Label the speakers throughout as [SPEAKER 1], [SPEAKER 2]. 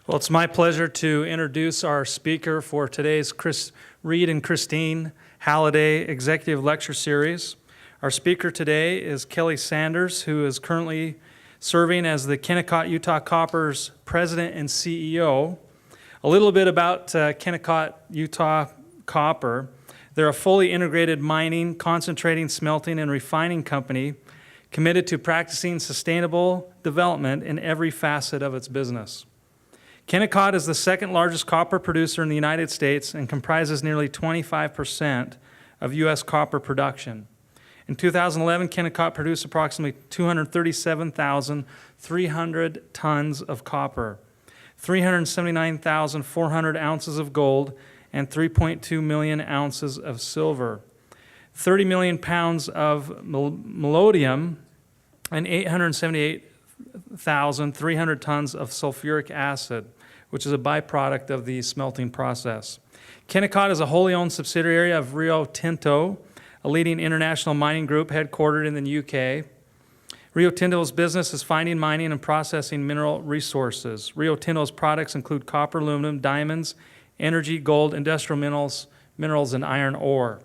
[SPEAKER 1] Well, it's my pleasure to introduce our speaker for today's Reed and Christine Halliday Executive Lecture Series. Our speaker today is Kelly Sanders, who is currently serving as the Kennecott, Utah Copper's President and CEO. A little bit about Kennecott, Utah Copper. They're a fully integrated mining, concentrating, smelting, and refining company committed to practicing sustainable development in every facet of its business. Kennecott is the second largest copper producer in the United States and comprises nearly 25% of U.S. copper production. In 2011, Kennecott produced approximately 237,300 tons of copper, 379,400 ounces of gold, and 3.2 million ounces of silver, 30 million pounds of molybdenum, and 878,300 tons of sulfuric acid, which is a byproduct of the smelting process. Kennecott is a wholly owned subsidiary of Rio Tinto, a leading international mining group headquartered in the UK. Rio Tinto's business is finding, mining, and processing mineral resources. Rio Tinto's products include copper, aluminum, diamonds, energy, gold, industrial minerals, and iron ore.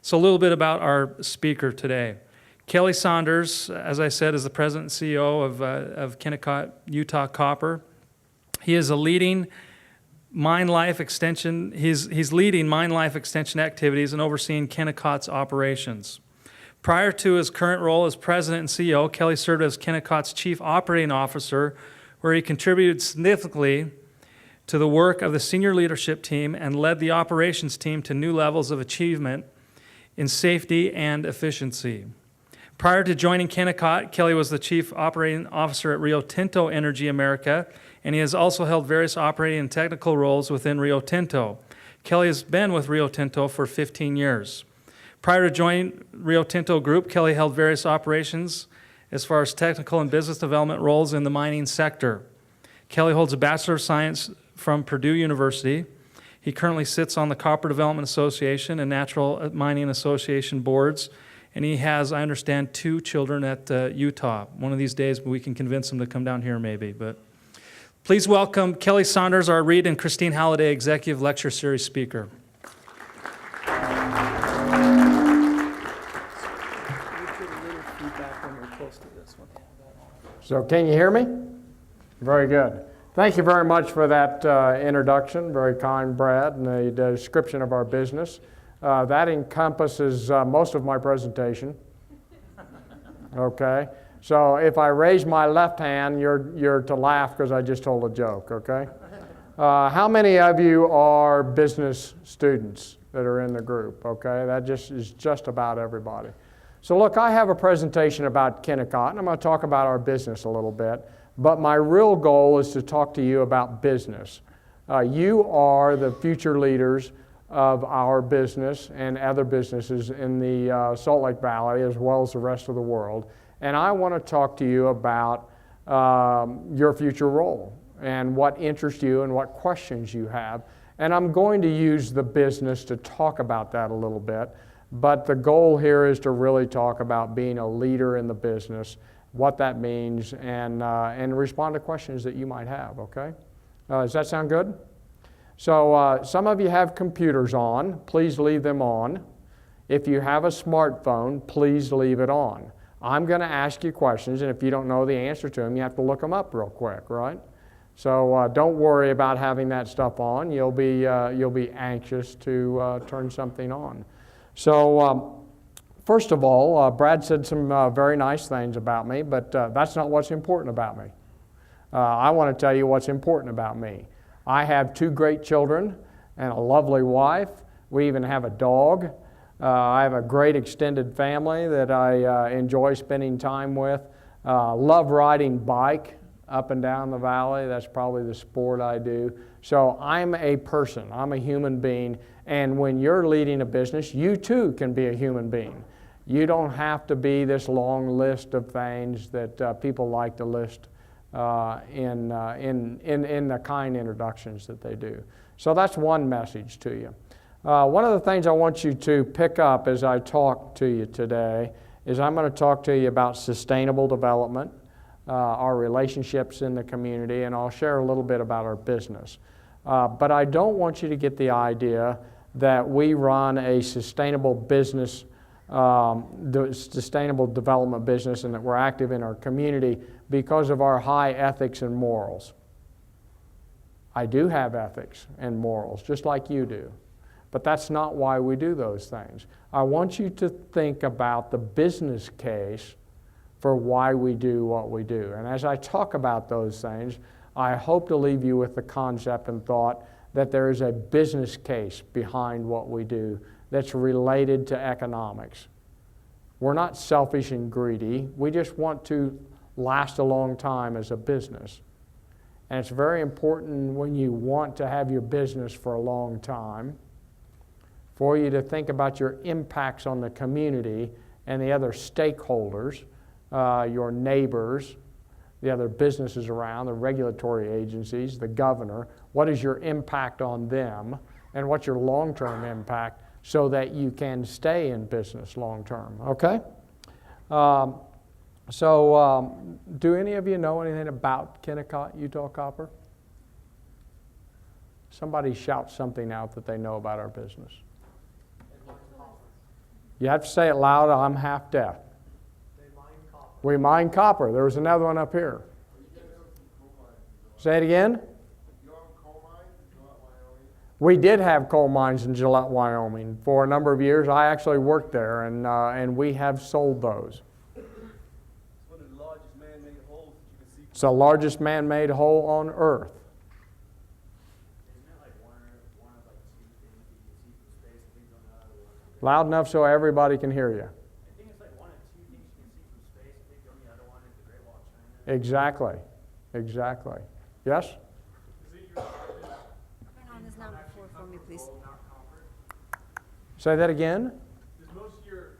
[SPEAKER 1] So a little bit about our speaker today. Kelly Sanders, as I said, is the President and CEO of Kennecott, Utah Copper. He is a leading mine life extension. He's leading mine life extension activities and overseeing Kennecott's operations. Prior to his current role as President and CEO, Kelly served as Kennecott's Chief Operating Officer, where he contributed significantly to the work of the senior leadership team and led the operations team to new levels of achievement in safety and efficiency. Prior to joining Kennecott, Kelly was the Chief Operating Officer at Rio Tinto Energy America, and he has also held various operating and technical roles within Rio Tinto. Kelly has been with Rio Tinto for 15 years. Prior to joining Rio Tinto Group, Kelly held various operations as far as technical and business development roles in the mining sector. Kelly holds a Bachelor of Science from Purdue University. He currently sits on the Copper Development Association and Natural Mining Association boards, and he has, I understand, 2 children at Utah. One of these days we can convince him to come down here maybe. But please welcome Kelly Sanders, our Reed and Christine Halliday Executive Lecture Series speaker.
[SPEAKER 2] So can you hear me? Very good. Thank you very much for that introduction. Very kind, Brad, and the description of our business. That encompasses most of my presentation. Okay? So if I raise my left hand, you're to laugh because I just told a joke, okay? How many of you are business students that are in the group, okay? That is just about everybody. So look, I have a presentation about Kennecott, and I'm going to talk about our business a little bit, but my real goal is to talk to you about business. You are the future leaders of our business and other businesses in the Salt Lake Valley as well as the rest of the world. And I want to talk to you about your future role and what interests you and what questions you have. And I'm going to use the business to talk about that a little bit. But the goal here is to really talk about being a leader in the business, what that means, and respond to questions that you might have, okay? Does that sound good? So some of you have computers on. Please leave them on. If you have a smartphone, please leave it on. I'm going to ask you questions, and if you don't know the answer to them, you have to look them up real quick, right? So don't worry about having that stuff on. You'll be anxious to turn something on. So first of all, Brad said some very nice things about me, but that's not what's important about me. I want to tell you what's important about me. I have 2 great children and a lovely wife. We even have a dog. I have a great extended family that I enjoy spending time with. Love riding bike up and down the valley. That's probably the sport I do. So I'm a person. I'm a human being. And when you're leading a business, you too can be a human being. You don't have to be this long list of things that people like to list in the kind introductions that they do. So that's one message to you. One of the things I want you to pick up as I talk to you today is I'm going to talk to you about sustainable development. our relationships in the community, and I'll share a little bit about our business. But I don't want you to get the idea that we run a sustainable business, sustainable development business, and that we're active in our community because of our high ethics and morals. I do have ethics and morals, just like you do. But that's not why we do those things. I want you to think about the business case for why we do what we do. And as I talk about those things, I hope to leave you with the concept and thought that there is a business case behind what we do that's related to economics. We're not selfish and greedy. We just want to last a long time as a business. And it's very important when you want to have your business for a long time for you to think about your impacts on the community and the other stakeholders, your neighbors, the other businesses around, the regulatory agencies, the governor. What is your impact on them, and what's your long-term impact so that you can stay in business long-term, okay? Do any of you know anything about Kennecott, Utah Copper? Somebody shout something out that they know about our business. You have to say it loud, I'm half deaf. We mine copper. There was another one up here. Say it again. We did have coal mines in Gillette, Wyoming for a number of years. I actually worked there, and we have sold those. It's the largest man-made hole on Earth. Loud enough so everybody can hear you. Exactly. Exactly. Yes?
[SPEAKER 3] Turn on this number 4 for me, please.
[SPEAKER 2] Say that again.
[SPEAKER 1] Does most of your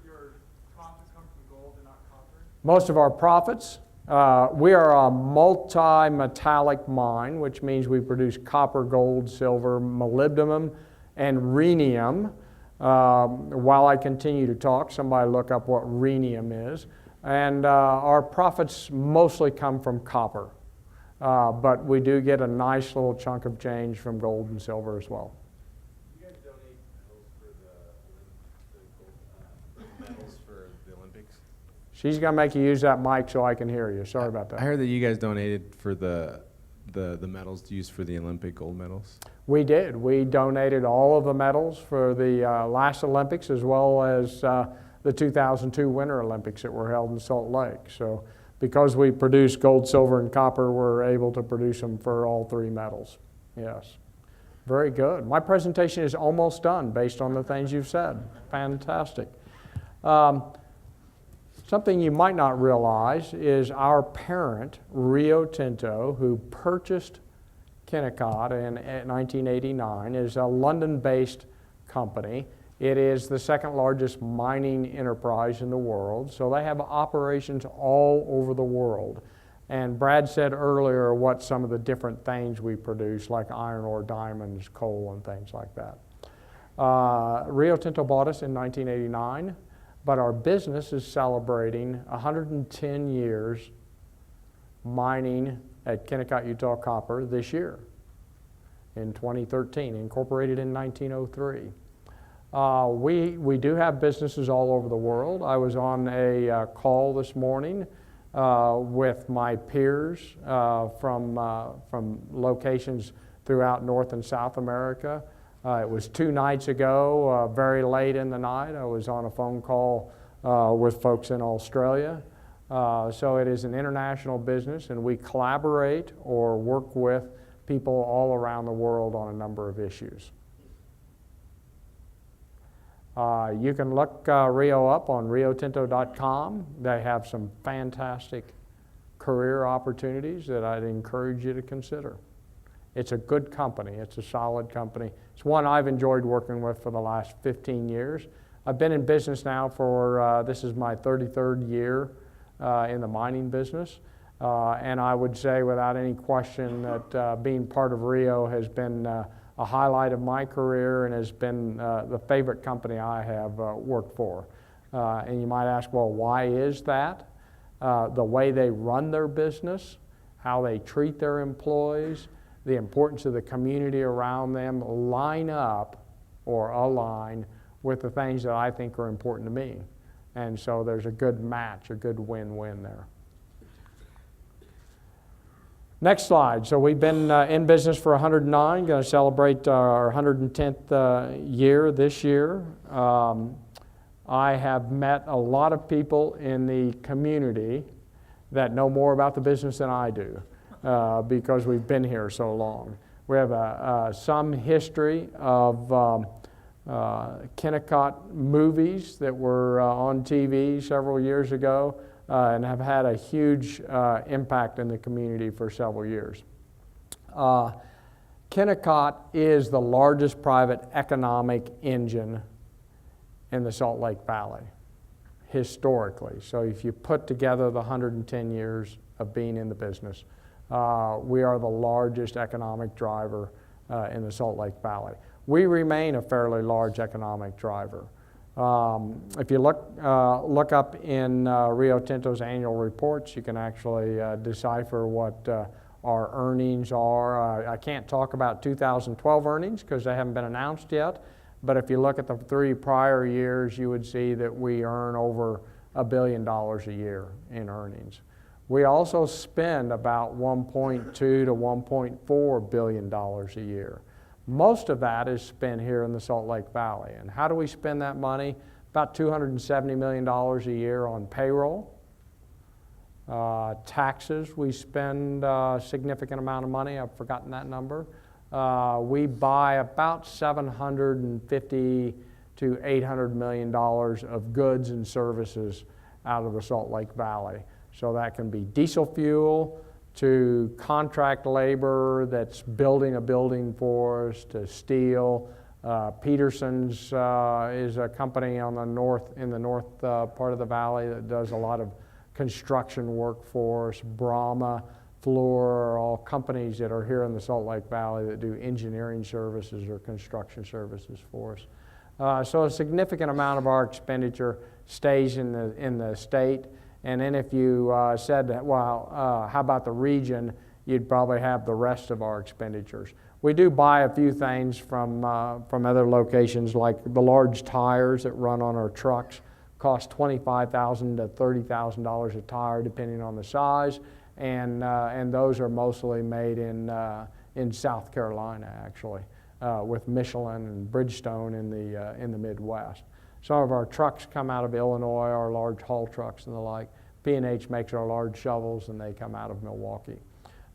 [SPEAKER 1] profits come from gold and not copper?
[SPEAKER 2] Most of our profits. We are a multi-metallic mine, which means we produce copper, gold, silver, molybdenum, and rhenium. While I continue to talk, somebody look up what rhenium is. And our profits mostly come from copper. But we do get a nice little chunk of change from gold and silver as well.
[SPEAKER 4] Do you guys donate medals for the Olympics?
[SPEAKER 2] She's going to make you use that mic so I can hear you. Sorry about that.
[SPEAKER 4] I heard that you guys donated for the medals used for the Olympic gold medals.
[SPEAKER 2] We did. We donated all of the medals for the last Olympics as well as the 2002 Winter Olympics that were held in Salt Lake. So because we produce gold, silver, and copper, we're able to produce them for all 3 medals. Yes. Very good. My presentation is almost done based on the things you've said. Fantastic. Something you might not realize is our parent, Rio Tinto, who purchased Kennecott in 1989, is a London-based company. It is the second largest mining enterprise in the world, so they have operations all over the world. And Brad said earlier what some of the different things we produce, like iron ore, diamonds, coal, and things like that. Rio Tinto bought us in 1989, but our business is celebrating 110 years mining at Kennecott, Utah Copper this year in 2013, incorporated in 1903. We do have businesses all over the world. I was on a call this morning with my peers from locations throughout North and South America. It was 2 nights ago, very late in the night. I was on a phone call with folks in Australia. So it is an international business, and we collaborate or work with people all around the world on a number of issues. You can look Rio up on riotinto.com. They have some fantastic career opportunities that I'd encourage you to consider. It's a good company. It's a solid company. It's one I've enjoyed working with for the last 15 years. I've been in business now for, this is my 33rd year in the mining business. And I would say without any question that being part of Rio has been a highlight of my career and has been the favorite company I have worked for. And you might ask, well, why is that? the way they run their business, how they treat their employees, the importance of the community around them line up or align with the things that I think are important to me. And so there's a good match, a good win-win there. Next slide. So we've been in business for 109, going to celebrate our 110th year this year. I have met a lot of people in the community that know more about the business than I do because we've been here so long. We have some history of Kennecott movies that were on TV several years ago and have had a huge impact in the community for several years. Kennecott is the largest private economic engine in the Salt Lake Valley, historically. So if you put together the 110 years of being in the business, we are the largest economic driver in the Salt Lake Valley. We remain a fairly large economic driver. If you look up in Rio Tinto's annual reports, you can actually decipher what our earnings are. I can't talk about 2012 earnings because they haven't been announced yet, but if you look at the 3 prior years, you would see that we earn over $1 billion a year in earnings. We also spend about $1.2 to $1.4 billion a year. Most of that is spent here in the Salt Lake Valley. And how do we spend that money? About $270 million a year on payroll. Taxes, we spend a significant amount of money. I've forgotten that number. We buy about $750 to $800 million of goods and services out of the Salt Lake Valley. So that can be diesel fuel, to contract labor that's building a building for us, to steel. Peterson's is a company on the in the north part of the valley that does a lot of construction work for us. Brahma, Fluor are all companies that are here in the Salt Lake Valley that do engineering services or construction services for us. So a significant amount of our expenditure stays in the state. And then if you said that, well, how about the region, you'd probably have the rest of our expenditures. We do buy a few things from other locations, like the large tires that run on our trucks cost $25,000 to $30,000 a tire, depending on the size, and those are mostly made in South Carolina, actually, with Michelin and Bridgestone in the Midwest. Some of our trucks come out of Illinois, our large haul trucks and the like. P&H makes our large shovels, and they come out of Milwaukee.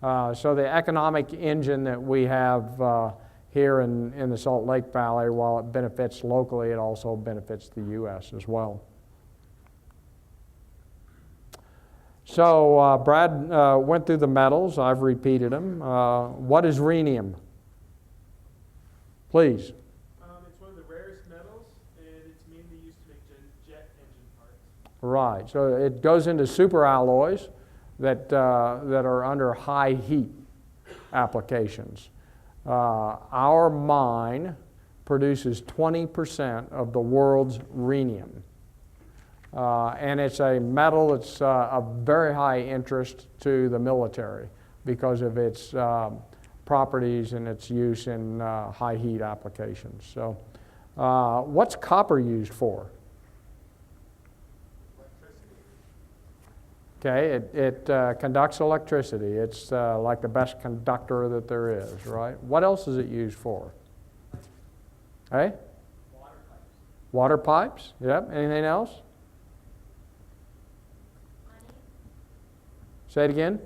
[SPEAKER 2] So the economic engine that we have here in the Salt Lake Valley, while it benefits locally, it also benefits the U.S. as well. So Brad went through the metals. I've repeated them. What is rhenium? Please.
[SPEAKER 1] It's one of the rarest metals, and it's mainly used to make jet engine parts.
[SPEAKER 2] Right. So it goes into superalloys that are under high heat applications. Our mine produces 20% of the world's rhenium. And it's a metal that's of very high interest to the military because of its properties and its use in high heat applications. So what's copper used for? Okay, it conducts electricity. It's like the best conductor that there is, right? What else is it used for? Hey?
[SPEAKER 1] Water pipes.
[SPEAKER 2] Water pipes, yep. Anything else? Say it again.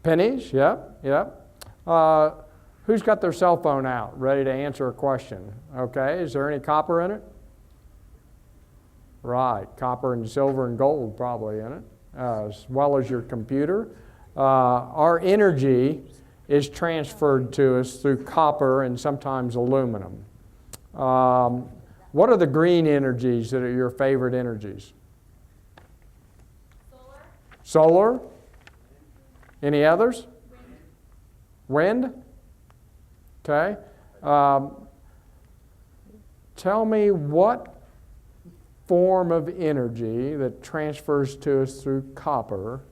[SPEAKER 2] Pennies, yep, yep. Who's got their cell phone out, ready to answer a question? Okay, is there any copper in it? Right, copper and silver and gold probably in it, as well as your computer. Our energy is transferred to us through copper and sometimes aluminum. What are the green energies that are your favorite energies? Solar? Any others? Wind? Okay. Tell me what form of energy that transfers to us through copper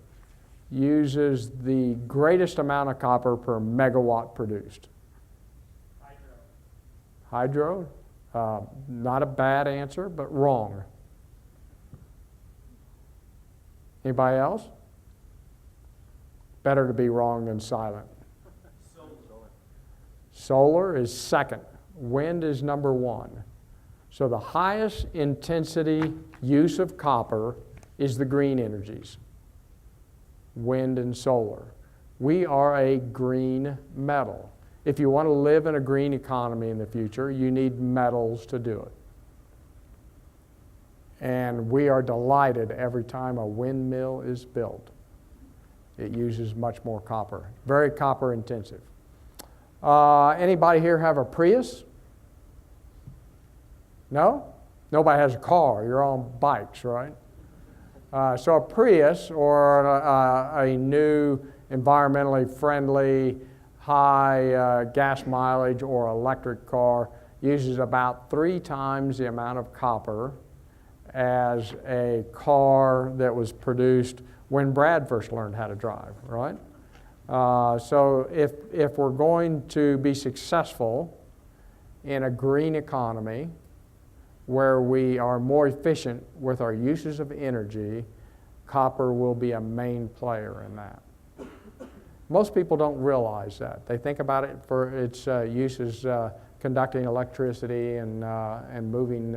[SPEAKER 2] uses the greatest amount of copper per megawatt produced? Hydro? Not a bad answer, but wrong. Anybody else? Better to be wrong than silent. Solar is second. Wind is number one. So the highest intensity use of copper is the green energies, wind and solar. We are a green metal. If you want to live in a green economy in the future, you need metals to do it. And we are delighted every time a windmill is built. It uses much more copper, very copper intensive. Anybody here have a Prius? No? Nobody has a car. You're on bikes, right? So a Prius or a new environmentally friendly, high gas mileage or electric car uses about 3 times the amount of copper as a car that was produced when Brad first learned how to drive, right? So if we're going to be successful in a green economy where we are more efficient with our uses of energy, copper will be a main player in that. Most people don't realize that. They think about it for its uses conducting electricity and moving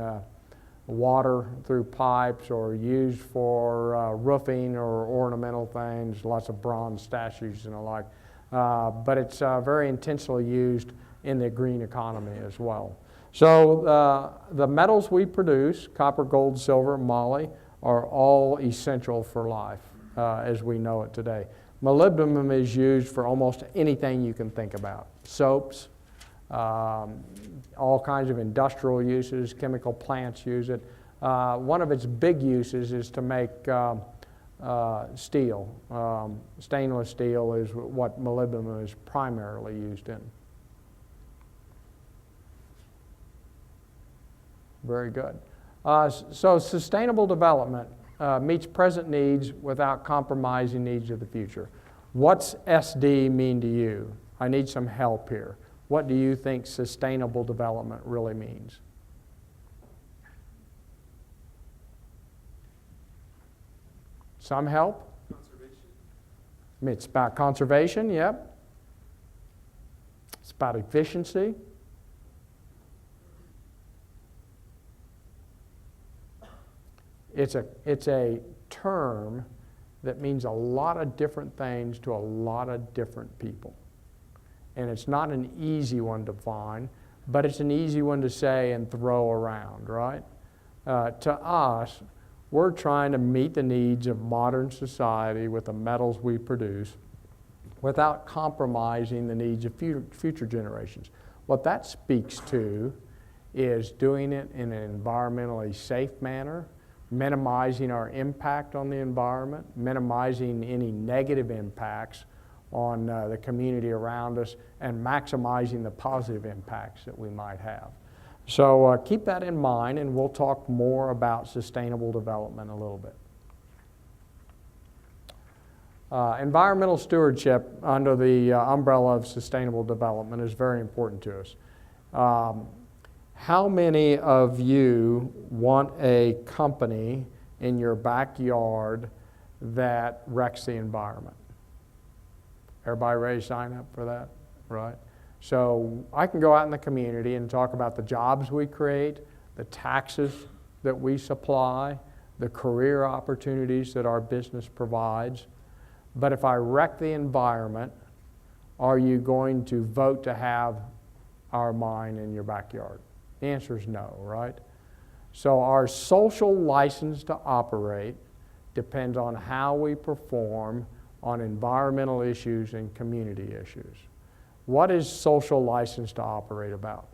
[SPEAKER 2] water through pipes, or used for roofing or ornamental things, lots of bronze statues and the like. But it's very intensely used in the green economy as well. So the metals we produce, copper, gold, silver, moly, are all essential for life as we know it today. Molybdenum is used for almost anything you can think about. Soaps, all kinds of industrial uses, chemical plants use it. One of its big uses is to make steel. Stainless steel is what molybdenum is primarily used in. Very good. So sustainable development meets present needs without compromising needs of the future. What's SD mean to you? I need some help here. What do you think sustainable development really means? Some help? Conservation. It's about conservation, yep. It's about efficiency. It's a term that means a lot of different things to a lot of different people. And it's not an easy one to find, but it's an easy one to say and throw around, right? To us, we're trying to meet the needs of modern society with the metals we produce without compromising the needs of future generations. What that speaks to is doing it in an environmentally safe manner, minimizing our impact on the environment, minimizing any negative impacts on the community around us, and maximizing the positive impacts that we might have. So keep that in mind, and we'll talk more about sustainable development a little bit. Environmental stewardship under the umbrella of sustainable development is very important to us. How many of you want a company in your backyard that wrecks the environment? Everybody ready to sign up for that? Right? So I can go out in the community and talk about the jobs we create, the taxes that we supply, the career opportunities that our business provides. But if I wreck the environment, are you going to vote to have our mine in your backyard? The answer is no, right? So our social license to operate depends on how we perform on environmental issues and community issues. What is social license to operate about?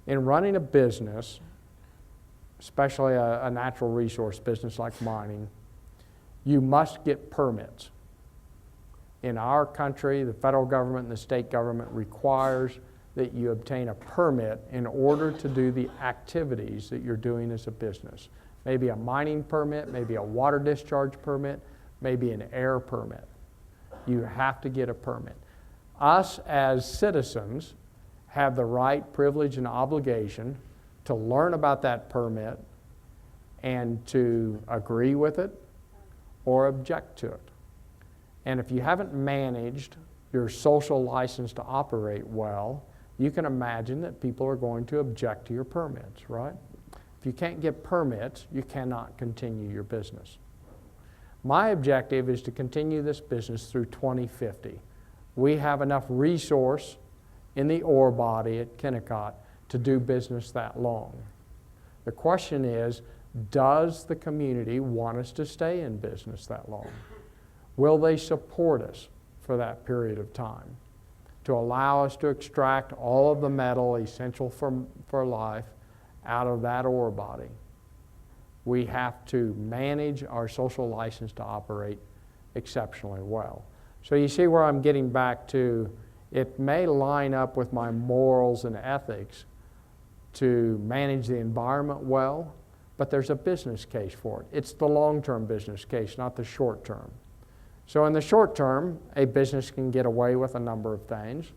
[SPEAKER 2] In running a business, especially a natural resource business like mining, you must get permits. In our country, the federal government and the state government requires that you obtain a permit in order to do the activities that you're doing as a business. Maybe a mining permit, maybe a water discharge permit, maybe an air permit. You have to get a permit. Us as citizens have the right, privilege, and obligation to learn about that permit and to agree with it or object to it. And if you haven't managed your social license to operate well, you can imagine that people are going to object to your permits, right? If you can't get permits, you cannot continue your business. My objective is to continue this business through 2050. We have enough resource in the ore body at Kennecott to do business that long. The question is, does the community want us to stay in business that long? Will they support us for that period of time to allow us to extract all of the metal essential for life out of that ore body? We have to manage our social license to operate exceptionally well. So you see where I'm getting back to, it may line up with my morals and ethics to manage the environment well, but there's a business case for it. It's the long-term business case, not the short-term. So in the short term, a business can get away with a number of things,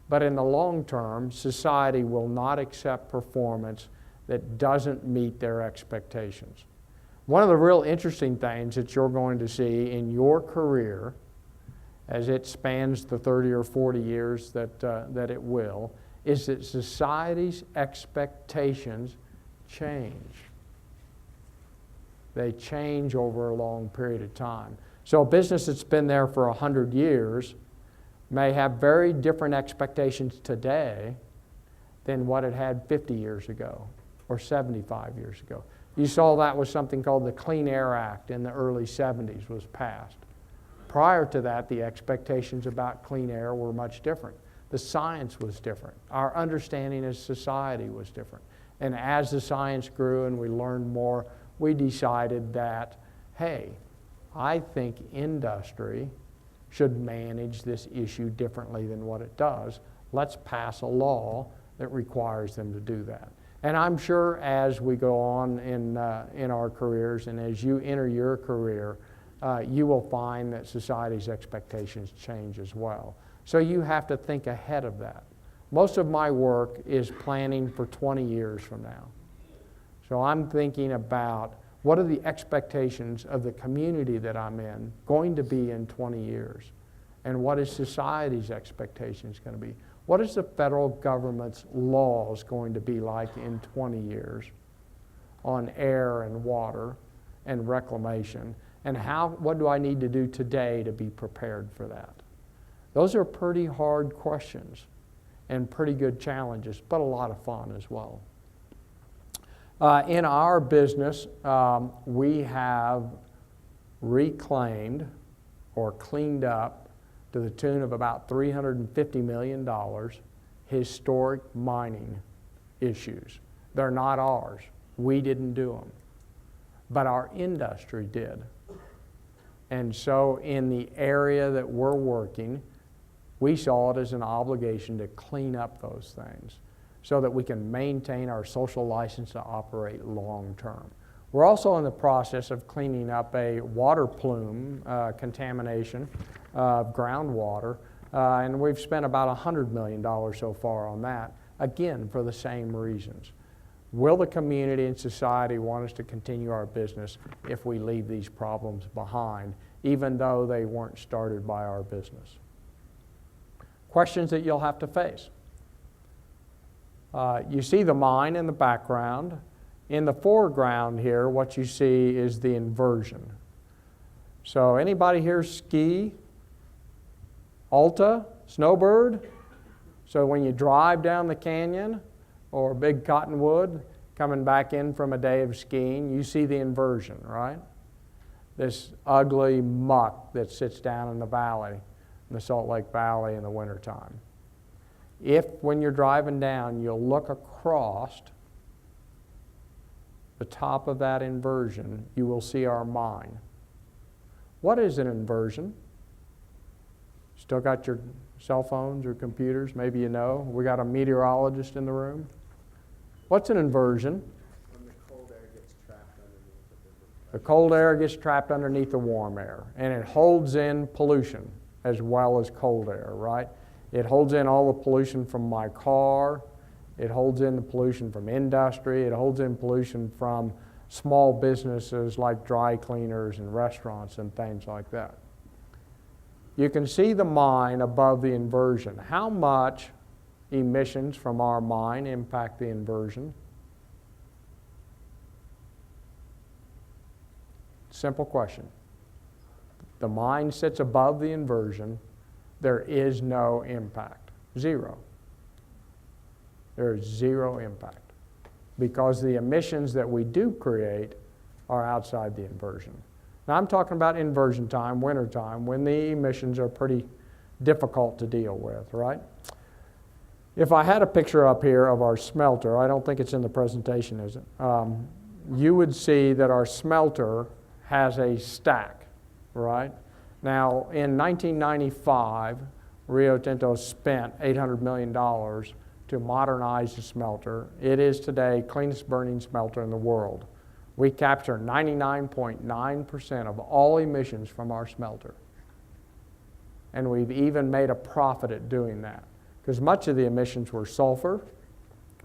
[SPEAKER 2] but in the long term, society will not accept performance that doesn't meet their expectations. One of the real interesting things that you're going to see in your career, as it spans the 30 or 40 years that it will, is that society's expectations change. They change over a long period of time. So a business that's been there for 100 years may have very different expectations today than what it had 50 years ago or 75 years ago. You saw that was something called the Clean Air Act in the early 70s was passed. Prior to that, the expectations about clean air were much different. The science was different. Our understanding as society was different. And as the science grew and we learned more, we decided that, hey, I think industry should manage this issue differently than what it does. Let's pass a law that requires them to do that. And I'm sure as we go on in our careers and as you enter your career, you will find that society's expectations change as well. So you have to think ahead of that. Most of my work is planning for 20 years from now. So I'm thinking about what are the expectations of the community that I'm in going to be in 20 years? And what is society's expectations going to be? What is the federal government's laws going to be like in 20 years on air and water and reclamation? And what do I need to do today to be prepared for that? Those are pretty hard questions and pretty good challenges, but a lot of fun as well. In our business, we have reclaimed or cleaned up to the tune of about $350 million historic mining issues. They're not ours. We didn't do them. But our industry did. And so in the area that we're working, we saw it as an obligation to clean up those things so that we can maintain our social license to operate long term. We're also in the process of cleaning up a water plume contamination of groundwater, and we've spent about $100 million so far on that, again, for the same reasons. Will the community and society want us to continue our business if we leave these problems behind, even though they weren't started by our business? Questions that you'll have to face. You see the mine in the background. In the foreground here, what you see is the inversion. So anybody here ski? Alta? Snowbird? So when you drive down the canyon or Big Cottonwood, coming back in from a day of skiing, you see the inversion, right? This ugly muck that sits down in the valley, in the Salt Lake Valley in the wintertime. If, when you're driving down, you'll look across the top of that inversion, you will see our mine. What is an inversion? Still got your cell phones or computers? Maybe you know. We got a meteorologist in the room. What's an inversion?
[SPEAKER 4] When the cold air gets trapped underneath
[SPEAKER 2] The cold air gets trapped underneath the warm air, and it holds in pollution as well as cold air, right? It holds in all the pollution from my car. It holds in the pollution from industry. It holds in pollution from small businesses like dry cleaners and restaurants and things like that. You can see the mine above the inversion. How much emissions from our mine impact the inversion? Simple question. The mine sits above the inversion. There is no impact. Zero. There is zero impact because the emissions that we do create are outside the inversion. Now I'm talking about inversion time, winter time, when the emissions are pretty difficult to deal with, right? If I had a picture up here of our smelter, I don't think it's in the presentation, is it? You would see that our smelter has a stack, right? Now, in 1995, Rio Tinto spent $800 million to modernize the smelter. It is today the cleanest burning smelter in the world. We capture 99.9% of all emissions from our smelter. And we've even made a profit at doing that, because much of the emissions were sulfur.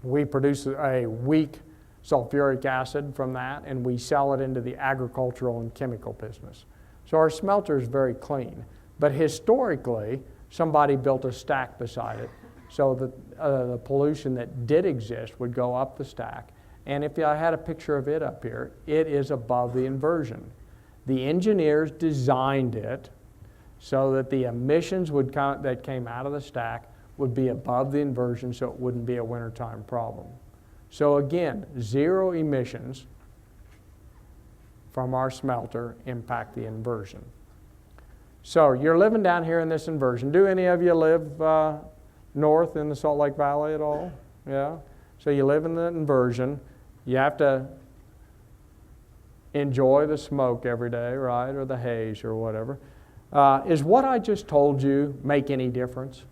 [SPEAKER 2] We produce a weak sulfuric acid from that, and we sell it into the agricultural and chemical business. So our smelter is very clean. But historically, somebody built a stack beside it so that the pollution that did exist would go up the stack. And if I had a picture of it up here, it is above the inversion. The engineers designed it so that the emissions that came out of the stack would be above the inversion, so it wouldn't be a wintertime problem. So again, zero emissions from our smelter impact the inversion. So you're living down here in this inversion. Do any of you live north in the Salt Lake Valley at all? Yeah? So you live in the inversion. You have to enjoy the smoke every day, right? Or the haze or whatever. Is what I just told you make any difference?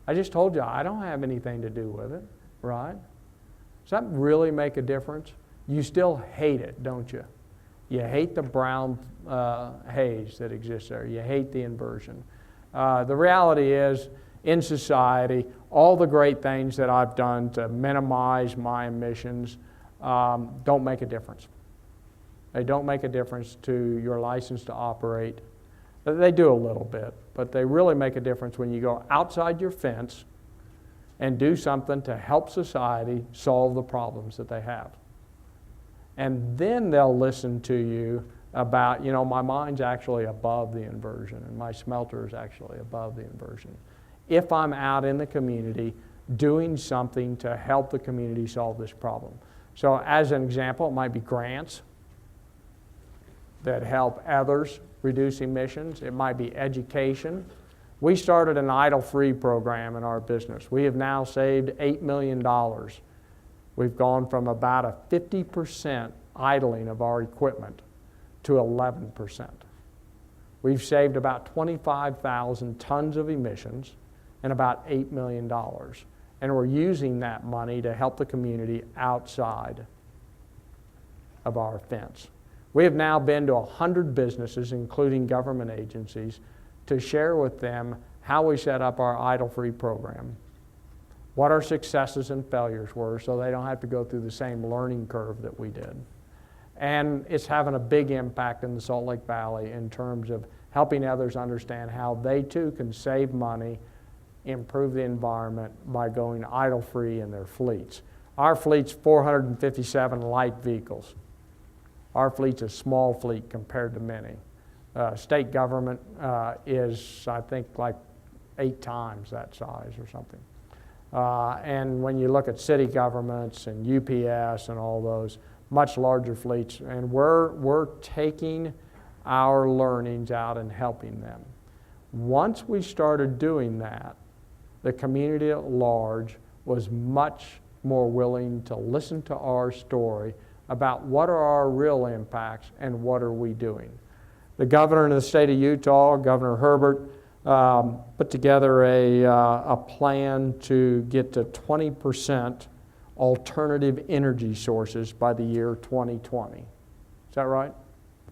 [SPEAKER 2] I just told you I don't have anything to do with it, right? Does that really make a difference? You still hate it, don't you? You hate the brown haze that exists there. You hate the inversion. The reality is, in society, all the great things that I've done to minimize my emissions don't make a difference. They don't make a difference to your license to operate. They do a little bit, but they really make a difference when you go outside your fence and do something to help society solve the problems that they have. And then they'll listen to you about, you know, my mine's actually above the inversion and my smelter is actually above the inversion. If I'm out in the community doing something to help the community solve this problem. So as an example, it might be grants that help others reduce emissions. It might be education. We started an idle-free program in our business. We have now saved $8 million. We've gone from about a 50% idling of our equipment to 11%. We've saved about 25,000 tons of emissions and about $8 million. And we're using that money to help the community outside of our fence. We have now been to 100 businesses, including government agencies, to share with them how we set up our idle-free program, what our successes and failures were, so they don't have to go through the same learning curve that we did. And it's having a big impact in the Salt Lake Valley in terms of helping others understand how they too can save money, improve the environment by going idle-free in their fleets. Our fleet's 457 light vehicles. Our fleet's a small fleet compared to many. State government is, I think, like 8 times that size or something. And when you look at city governments and UPS and all those, much larger fleets, and we're taking our learnings out and helping them. Once we started doing that, the community at large was much more willing to listen to our story about what are our real impacts and what are we doing. The governor of the state of Utah, Governor Herbert, put together a plan to get to 20% alternative energy sources by the year 2020. Is that right?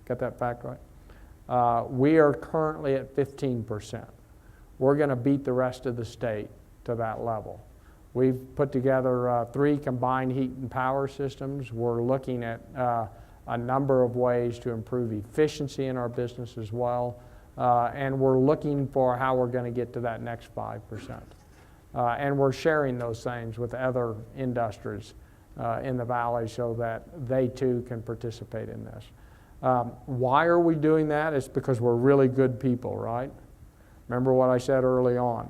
[SPEAKER 2] Got that fact right? We are currently at 15%. We're going to beat the rest of the state to that level. We've put together 3 combined heat and power systems. We're looking at a number of ways to improve efficiency in our business as well. And we're looking for how we're going to get to that next 5%. And we're sharing those things with other industries in the valley so that they too can participate in this. Why are we doing that? It's because we're really good people, right? Remember what I said early on.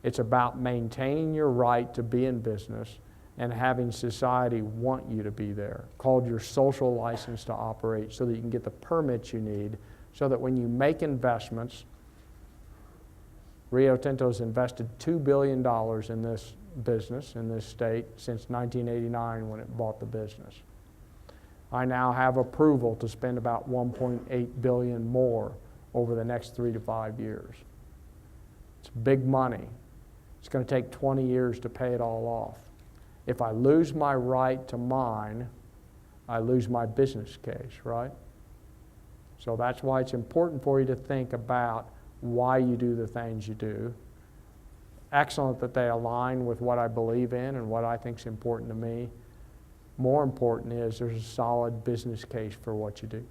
[SPEAKER 2] It's about maintaining your right to be in business and having society want you to be there, called your social license to operate, so that you can get the permits you need, so that when you make investments, Rio Tinto's invested $2 billion in this business, in this state, since 1989 when it bought the business. I now have approval to spend about $1.8 billion more over the next 3 to 5 years. It's big money. It's going to take 20 years to pay it all off. If I lose my right to mine, I lose my business case, right? So that's why it's important for you to think about why you do the things you do. Excellent that they align with what I believe in and what I think is important to me. More important is there's a solid business case for what you do.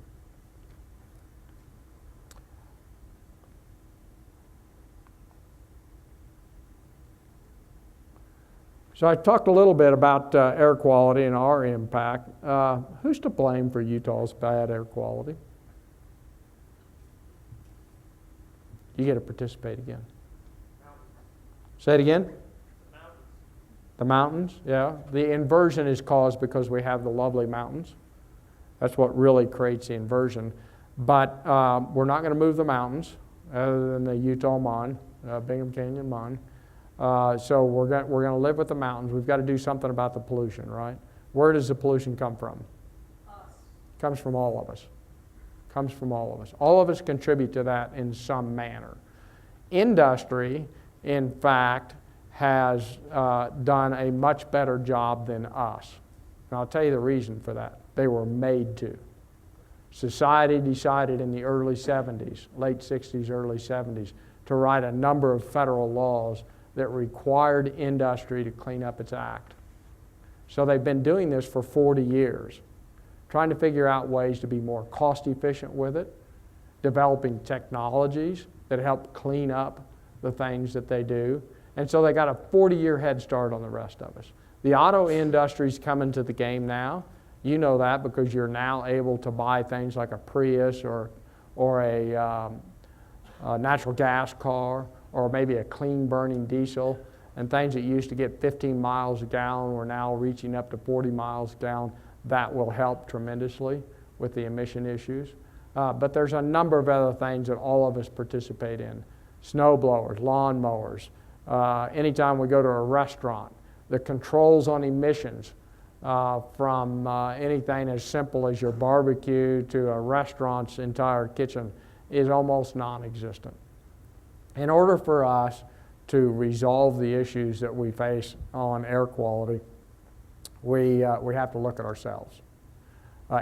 [SPEAKER 2] So I talked a little bit about air quality and our impact. Who's to blame for Utah's bad air quality? You get to participate again. Say it again. The mountains, yeah. The inversion is caused because we have the lovely mountains. That's what really creates the inversion. But we're not going to move the mountains, other than the Utah mine, Bingham Canyon mine. So we're going to live with the mountains. We've got to do something about the pollution, right? Where does the pollution come from? Us. It comes from all of us. Comes from all of us. All of us contribute to that in some manner. Industry, in fact, has done a much better job than us. And I'll tell you the reason for that. They were made to. Society decided in the early 70s, late 60s, early 70s, to write a number of federal laws that required industry to clean up its act. So they've been doing this for 40 years, trying to figure out ways to be more cost efficient with it, developing technologies that help clean up the things that they do. And so they got a 40-year head start on the rest of us. The auto industry's coming to the game now. You know that because you're now able to buy things like a Prius or a natural gas car, or maybe a clean burning diesel, and things that used to get 15 miles a gallon, we're now reaching up to 40 miles a gallon. That will help tremendously with the emission issues. But there's a number of other things that all of us participate in. Snow blowers, lawn mowers. Anytime we go to a restaurant, the controls on emissions from anything as simple as your barbecue to a restaurant's entire kitchen is almost non-existent. In order for us to resolve the issues that we face on air quality, we have to look at ourselves.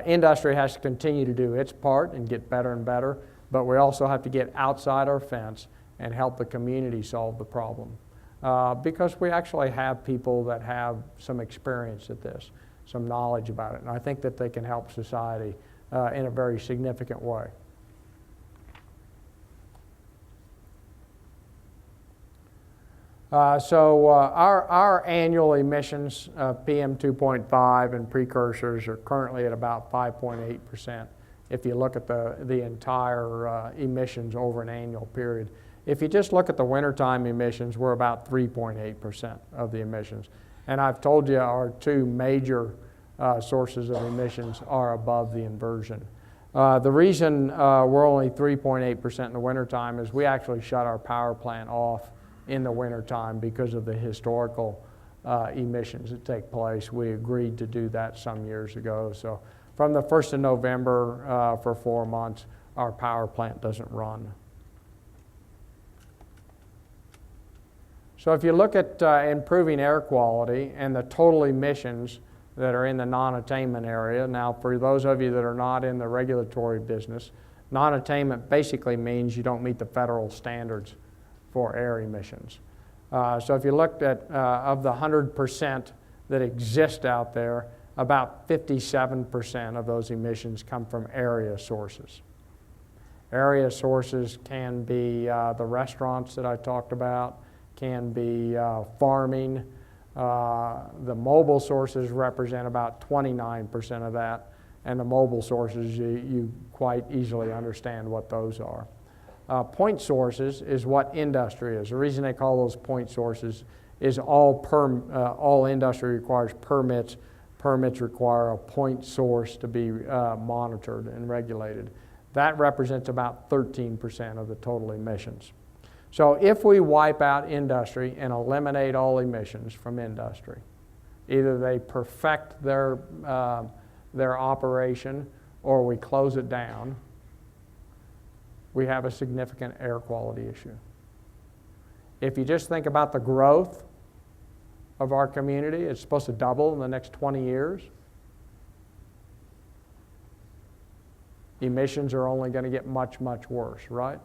[SPEAKER 2] Industry has to continue to do its part and get better and better, but we also have to get outside our fence and help the community solve the problem. Because we actually have people that have some experience at this, some knowledge about it, and I think that they can help society in a very significant way. Our annual emissions of PM 2.5 and precursors are currently at about 5.8% if you look at the entire emissions over an annual period. If you just look at the wintertime emissions, we're about 3.8% of the emissions. And I've told you our 2 major sources of emissions are above the inversion. The reason we're only 3.8% in the wintertime is we actually shut our power plant off in the wintertime because of the historical emissions that take place. We agreed to do that some years ago. So from the 1st of November for 4 months, our power plant doesn't run. So if you look at improving air quality and the total emissions that are in the non-attainment area. Now, for those of you that are not in the regulatory business, non-attainment basically means you don't meet the federal standards for air emissions. So if you looked at, of the 100% that exist out there, about 57% of those emissions come from area sources. Area sources can be the restaurants that I talked about, can be farming. The mobile sources represent about 29% of that, and the mobile sources, you quite easily understand what those are. Point sources is what industry is. The reason they call those point sources is all industry requires permits. Permits require a point source to be monitored and regulated. That represents about 13% of the total emissions. So if we wipe out industry and eliminate all emissions from industry, either they perfect their operation or we close it down, we have a significant air quality issue. If you just think about the growth of our community, it's supposed to double in the next 20 years. Emissions are only going to get much, much worse, right?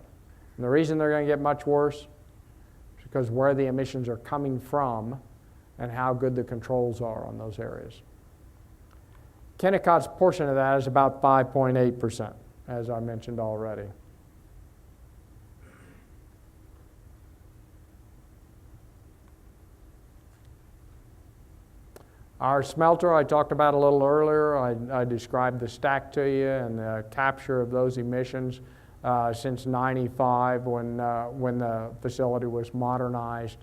[SPEAKER 2] And the reason they're going to get much worse is because where the emissions are coming from and how good the controls are on those areas. Kennecott's portion of that is about 5.8%, as I mentioned already. Our smelter, I talked about a little earlier. I described the stack to you and the capture of those emissions since '95 when the facility was modernized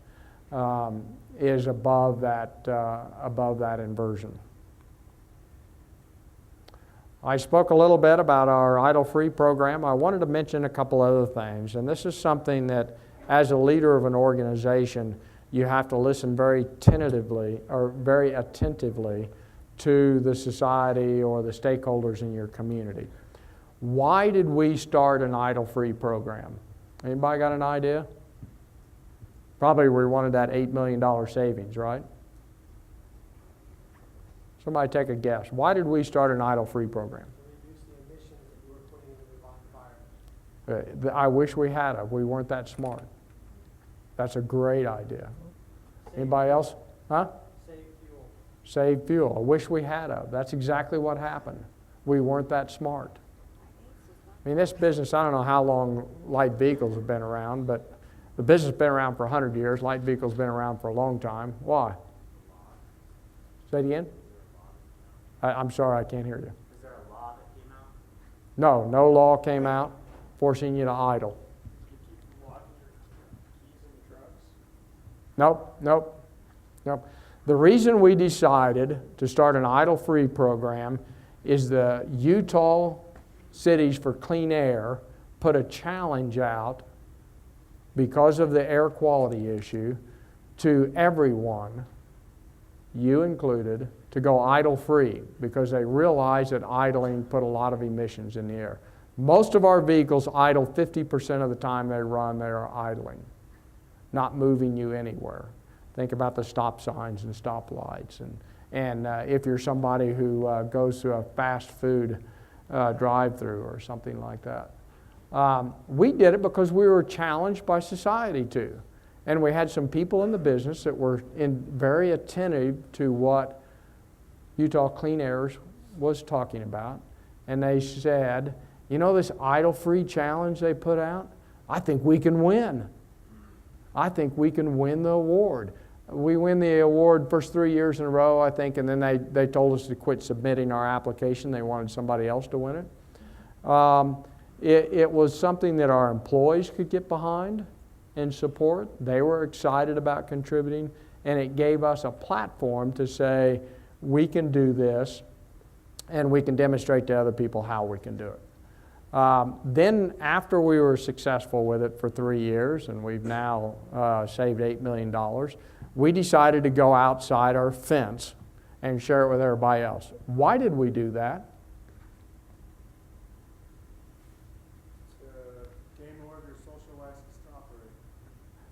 [SPEAKER 2] is above that inversion. I spoke a little bit about our idle-free program. I wanted to mention a couple other things, and this is something that as a leader of an organization you have to listen very tentatively or very attentively to the society or the stakeholders in your community. Why did we start an idle-free program? Anybody got an idea? Probably we wanted that $8 million savings, right? Somebody take a guess. Why did we start an idle-free program?
[SPEAKER 5] To reduce the emissions that you were putting into the environment.
[SPEAKER 2] I wish we had it. We weren't that smart. That's a great idea. Anybody else? Huh?
[SPEAKER 5] Save fuel.
[SPEAKER 2] Save fuel. I wish we had it. That's exactly what happened. We weren't that smart. I mean, this business, I don't know how long light vehicles have been around, but the business has been around for 100 years. Light vehicles have been around for a long time. Why? Say it again? I'm sorry, I can't hear you.
[SPEAKER 5] Is there a law that came out?
[SPEAKER 2] No, no law came out forcing you to idle.
[SPEAKER 5] You keep locking your keys in the trucks?
[SPEAKER 2] Nope. The reason we decided to start an idle-free program is the Utah Cities for Clean Air put a challenge out because of the air quality issue to everyone, you included, to go idle-free because they realized that idling put a lot of emissions in the air. Most of our vehicles idle 50% of the time they run, they are idling, not moving you anywhere. Think about the stop signs and stop lights. And if you're somebody who goes to a fast food drive-through or something like that. We did it because we were challenged by society to. And we had some people in the business that were very attentive to what Utah Clean Air was talking about. And they said, you know this idle-free challenge they put out? I think we can win. I think we can win the award. We win the award first 3 years in a row, I think, and then they told us to quit submitting our application. They wanted somebody else to win it. It was something that our employees could get behind and support. They were excited about contributing, and it gave us a platform to say, we can do this, and we can demonstrate to other people how we can do it. Then after we were successful with it for 3 years, and we've now saved $8 million, we decided to go outside our fence and share it with everybody else. Why did we do that?
[SPEAKER 5] To gain more of your social license to operate.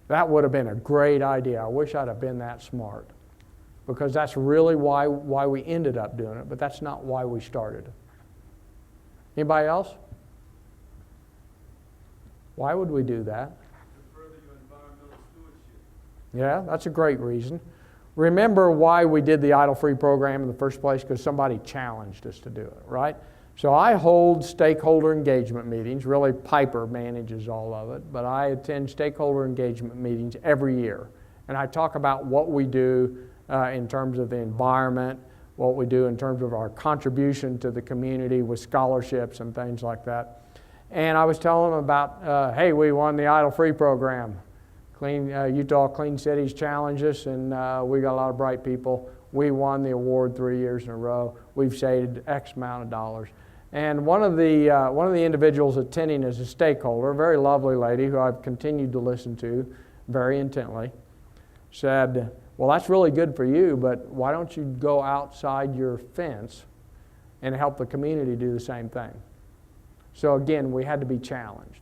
[SPEAKER 2] That would have been a great idea. I wish I'd have been that smart. because that's really why we ended up doing it, but that's not why we started it. Anybody else? Why would we do that? Yeah, that's a great reason. Remember why we did the idle-free program in the first place? Because somebody challenged us to do it, right? So I hold stakeholder engagement meetings. Really, Piper manages all of it, but I attend stakeholder engagement meetings every year. And I talk about what we do in terms of the environment, what we do in terms of our contribution to the community with scholarships and things like that. And I was telling them about, hey, we won the idle-free program. Utah Clean Cities challenged us, and we got a lot of bright people. We won the award 3 years in a row. We've saved X amount of dollars. And one of the individuals attending as a stakeholder, a very lovely lady who I've continued to listen to very intently, said, well, that's really good for you, but why don't you go outside your fence and help the community do the same thing? So again, we had to be challenged.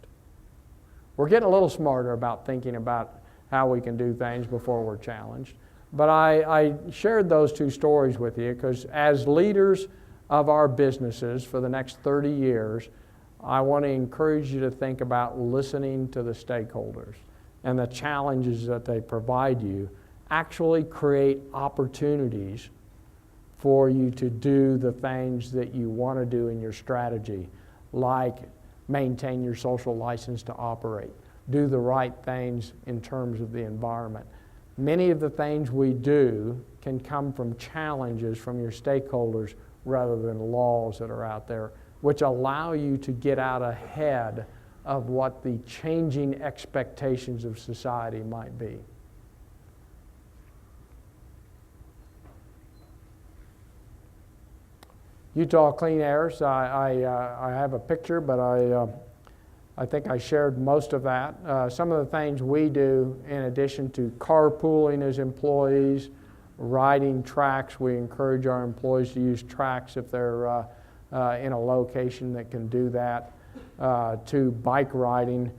[SPEAKER 2] We're getting a little smarter about thinking about how we can do things before we're challenged. But I shared those two stories with you because as leaders of our businesses for the next 30 years, I want to encourage you to think about listening to the stakeholders and the challenges that they provide you actually create opportunities for you to do the things that you want to do in your strategy, like maintain your social license to operate, do the right things in terms of the environment. Many of the things we do can come from challenges from your stakeholders rather than laws that are out there, which allow you to get out ahead of what the changing expectations of society might be. Utah Clean Airs, I have a picture, but I think I shared most of that. Some of the things we do in addition to carpooling as employees, riding tracks, we encourage our employees to use tracks if they're in a location that can do that, to bike riding.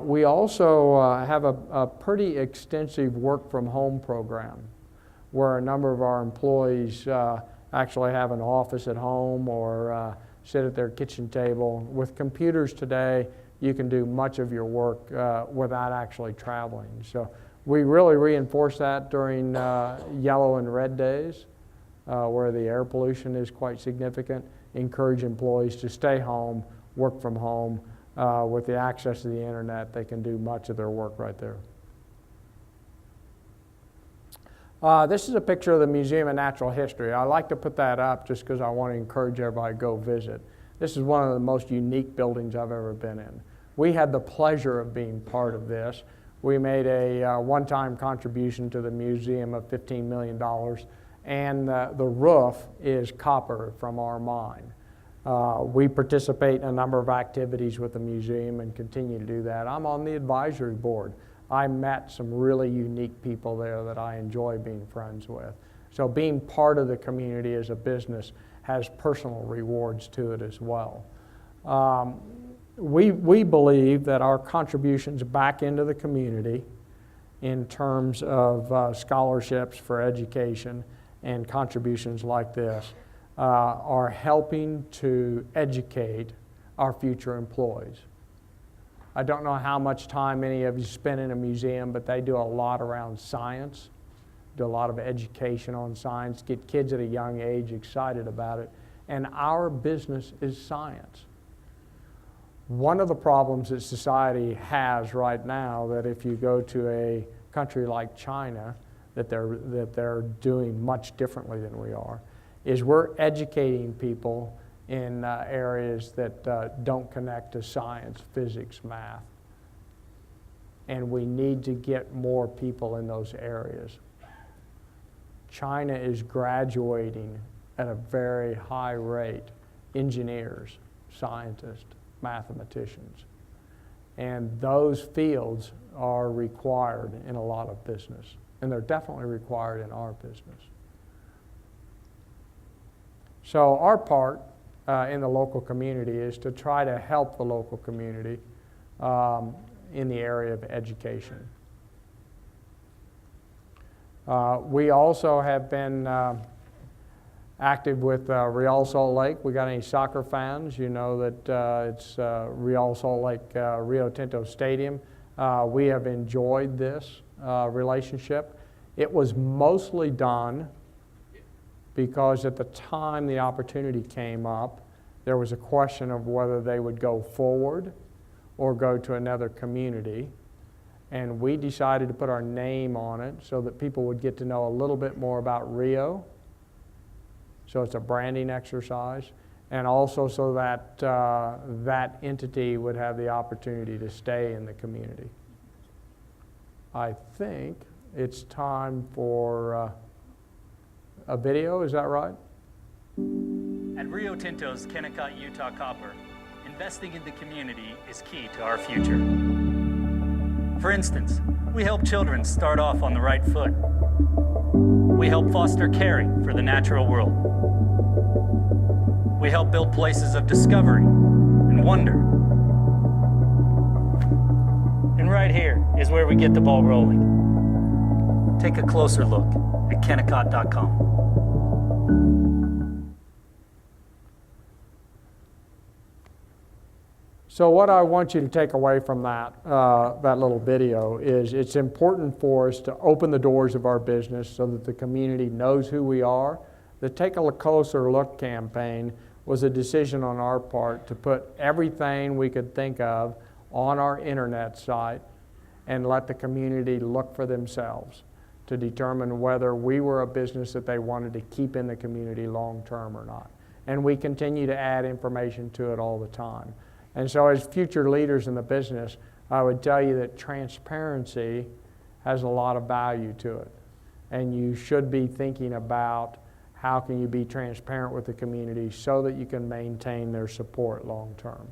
[SPEAKER 2] We also have a pretty extensive work from home program where a number of our employees actually have an office at home or sit at their kitchen table. With computers today, you can do much of your work without actually traveling. So we really reinforce that during yellow and red days where the air pollution is quite significant. Encourage employees to stay home, work from home. With the access to the internet, they can do much of their work right there. This is a picture of the Museum of Natural History. I like to put that up just because I want to encourage everybody to go visit. This is one of the most unique buildings I've ever been in. We had the pleasure of being part of this. We made a one-time contribution to the museum of $15 million, and the roof is copper from our mine. We participate in a number of activities with the museum and continue to do that. I'm on the advisory board. I met some really unique people there that I enjoy being friends with. So being part of the community as a business has personal rewards to it as well. We believe that our contributions back into the community in terms of scholarships for education and contributions like this are helping to educate our future employees. I don't know how much time any of you spend in a museum, but they do a lot around science, do a lot of education on science, get kids at a young age excited about it. And our business is science. One of the problems that society has right now, that if you go to a country like China, that they're doing much differently than we are, is we're educating people in areas that don't connect to science, physics, math. And we need to get more people in those areas. China is graduating at a very high rate engineers, scientists, mathematicians. And those fields are required in a lot of business. And they're definitely required in our business. So our part in the local community is to try to help the local community in the area of education. We also have been active with Real Salt Lake. We got any soccer fans? You know that it's Real Salt Lake Rio Tinto Stadium. We have enjoyed this relationship. It was mostly done because at the time the opportunity came up, there was a question of whether they would go forward or go to another community. And we decided to put our name on it so that people would get to know a little bit more about Rio. So it's a branding exercise. And also so that that entity would have the opportunity to stay in the community. I think it's time for a video, is that right?
[SPEAKER 6] At Rio Tinto's Kennecott, Utah Copper, investing in the community is key to our future. For instance, we help children start off on the right foot. We help foster caring for the natural world. We help build places of discovery and wonder. And right here is where we get the ball rolling. Take a closer look at Kennecott.com.
[SPEAKER 2] So what I want you to take away from that, that little video is it's important for us to open the doors of our business so that the community knows who we are. The Take a Closer Look campaign was a decision on our part to put everything we could think of on our internet site and let the community look for themselves to determine whether we were a business that they wanted to keep in the community long term or not. And we continue to add information to it all the time. And so as future leaders in the business, I would tell you that transparency has a lot of value to it. And you should be thinking about how can you be transparent with the community so that you can maintain their support long term.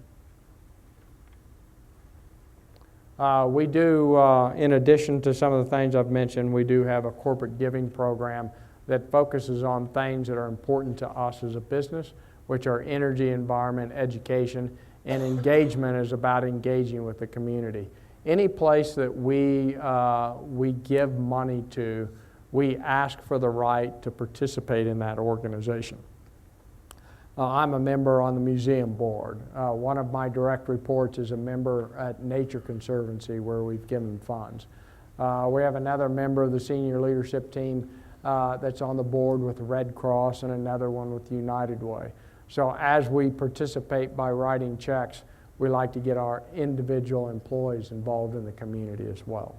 [SPEAKER 2] We do, in addition to some of the things I've mentioned, we do have a corporate giving program that focuses on things that are important to us as a business, which are energy, environment, education, and engagement is about engaging with the community. Any place that we give money to, we ask for the right to participate in that organization. I'm a member on the museum board. One of my direct reports is a member at Nature Conservancy where we've given funds. We have another member of the senior leadership team that's on the board with the Red Cross and another one with United Way. So as we participate by writing checks, we like to get our individual employees involved in the community as well.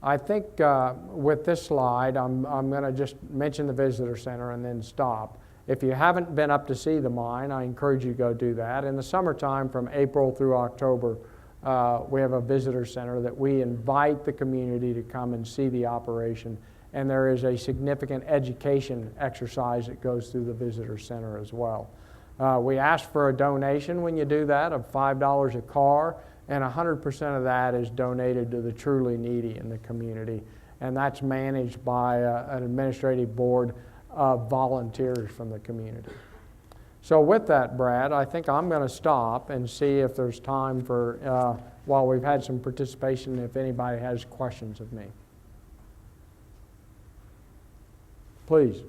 [SPEAKER 2] I think with this slide, I'm going to just mention the visitor center and then stop. If you haven't been up to see the mine, I encourage you to go do that. In the summertime, from April through October, we have a visitor center that we invite the community to come and see the operation. And there is a significant education exercise that goes through the visitor center as well. We ask for a donation when you do that of $5 a car, and 100% of that is donated to the truly needy in the community. And that's managed by an administrative board of volunteers from the community. So with that, Brad, I think I'm going to stop and see if there's time for, while we've had some participation, if anybody has questions of me. Please.
[SPEAKER 7] You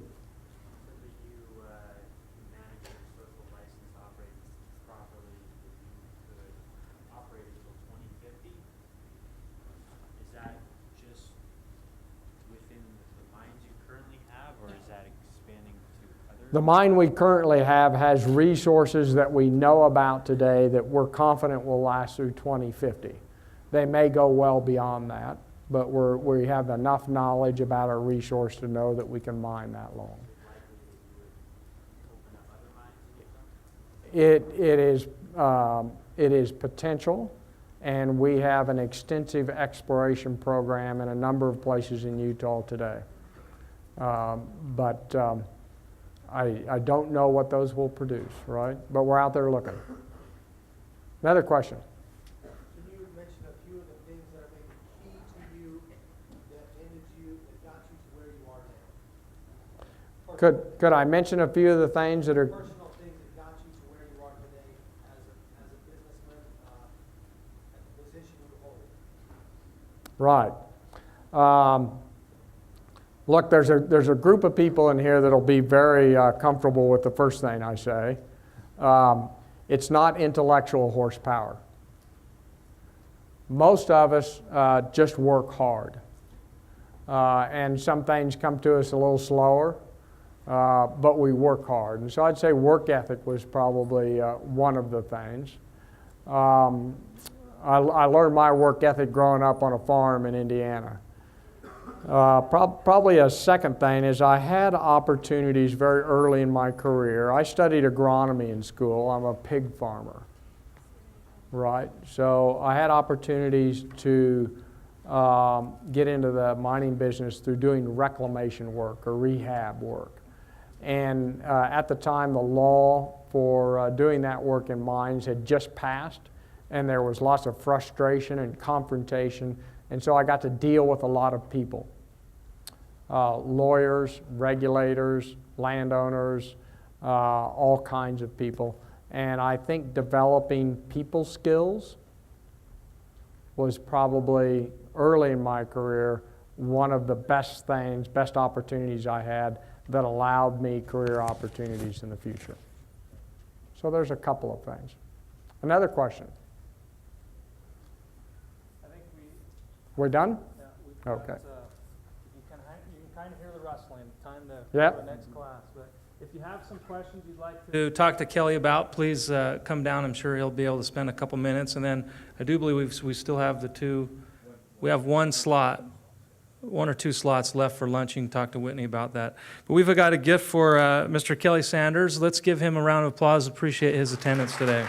[SPEAKER 7] manage your social license, operate properly, you could operate until 2050. Is that just within the mines you currently have, or is that expanding to other?
[SPEAKER 2] The mine we currently have has resources that we know about today that we're confident will last through 2050. They may go well beyond that, but we have enough knowledge about our resource to know that we can mine that long. It is potential, and we have an extensive exploration program in a number of places in Utah today. But I don't know what those will produce, right? But we're out there looking. Another question.
[SPEAKER 5] Can you mention a few of the things that are maybe key to you, that ended you, that got you to where you are now?
[SPEAKER 2] Could I mention a few of the things that are
[SPEAKER 5] Personal things that got you to where you are today as a businessman at the position you hold.
[SPEAKER 2] right? Look, there's a group of people in here that'll be very comfortable with the first thing I say. It's not intellectual horsepower. Most of us just work hard. And some things come to us a little slower, but we work hard. And so I'd say work ethic was probably one of the things. I learned my work ethic growing up on a farm in Indiana. Probably a second thing is I had opportunities very early in my career. I studied agronomy in school. I'm a pig farmer, right? So I had opportunities to get into the mining business through doing reclamation work or rehab work. And at the time, the law for doing that work in mines had just passed, and there was lots of frustration and confrontation. And so I got to deal with a lot of people, lawyers, regulators, landowners, all kinds of people. And I think developing people skills was probably, early in my career, one of the best things, best opportunities I had that allowed me career opportunities in the future. So there's a couple of things. Another question?
[SPEAKER 1] I think
[SPEAKER 2] We're done?
[SPEAKER 1] yeah,
[SPEAKER 2] Okay.
[SPEAKER 1] You can kind of hear the rustling. Time to
[SPEAKER 2] Yep.
[SPEAKER 1] go to the next class. But if you have some questions you'd like to talk to Kelly about, please come down. I'm sure he'll be able to spend a couple minutes. And then I do believe we still have we have one or two slots left for lunch. You can talk to Whitney about that. But we've got a gift for Mr. Kelly Sanders. Let's give him a round of applause. Appreciate his attendance today.